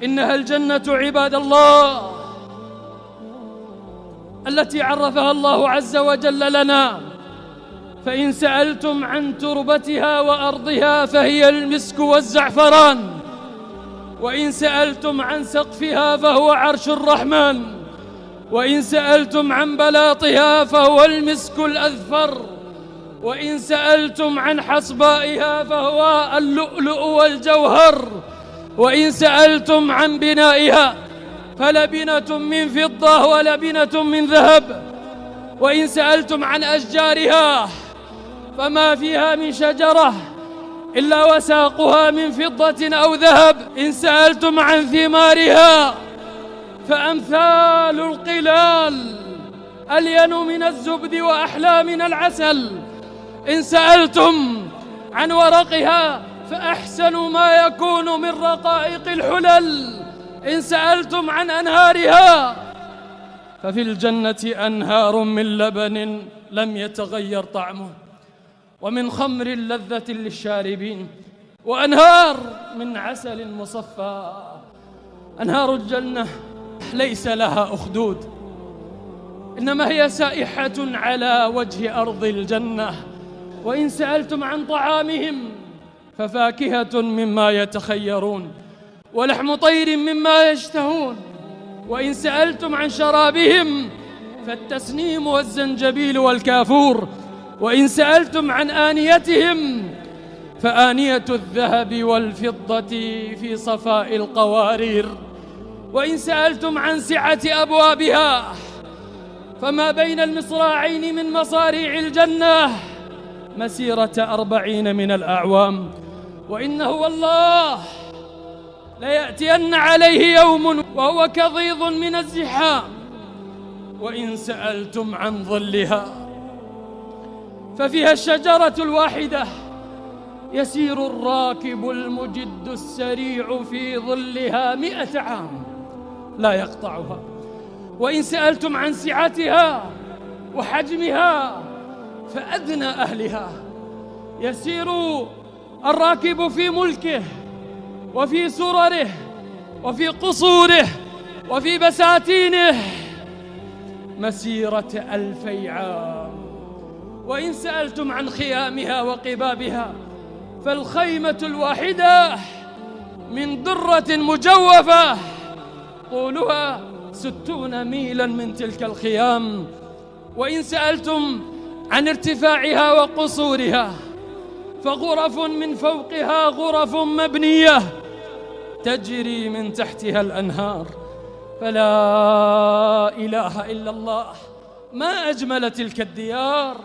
إنها الجنة عباد الله التي عرفها الله عز وجل لنا. فإن سألتم عن تربتها وأرضها فهي المسك والزعفران، وإن سألتم عن سقفها فهو عرش الرحمن، وإن سألتم عن بلاطها فهو المسك الأذفر، وإن سألتم عن حصبائها فهو اللؤلؤ والجوهر، وإن سألتم عن بنائها فلبنة من فضة ولبنة من ذهب، وإن سألتم عن أشجارها فما فيها من شجرة إلا وساقها من فضة أو ذهب، إن سألتم عن ثمارها فأمثال القلال ألين من الزبد وأحلى من العسل، إن سألتم عن ورقها فأحسن ما يكون من رقائق الحلل، إن سألتم عن أنهارها ففي الجنة أنهار من لبن لم يتغير طعمه، ومن خمر لذة للشاربين، وأنهار من عسل مصفى. أنهار الجنة ليس لها أخدود، إنما هي سائحة على وجه أرض الجنة. وإن سألتم عن طعامهم ففاكهة مما يتخيرون، ولحم طير مما يشتهون، وإن سألتم عن شرابهم فالتسنيم والزنجبيل والكافور، وإن سألتم عن آنيتهم فآنية الذهب والفضة في صفاء القوارير، وإن سألتم عن سعة أبوابها فما بين المصراعين من مصاريع الجنة مسيرة 40 من الأعوام، وإنه والله ليأتين عليه يوم وهو كضيض من الزحام. وإن سألتم عن ظلها ففيها الشجرة الواحدة يسير الراكب المجد السريع في ظلها 100 عام لا يقطعها. وإن سألتم عن سعتها وحجمها فأدنى أهلها يسير الراكب في ملكه وفي سرره وفي قصوره وفي بساتينه مسيرة 2000 عام. وإن سألتم عن خيامها وقبابها فالخيمة الواحدة من درة مجوفة طولها 60 ميلا من تلك الخيام. وإن سألتم عن ارتفاعها وقصورها فغرف من فوقها غرف مبنية تجري من تحتها الأنهار. فلا إله إلا الله، ما أجمل تلك الديار.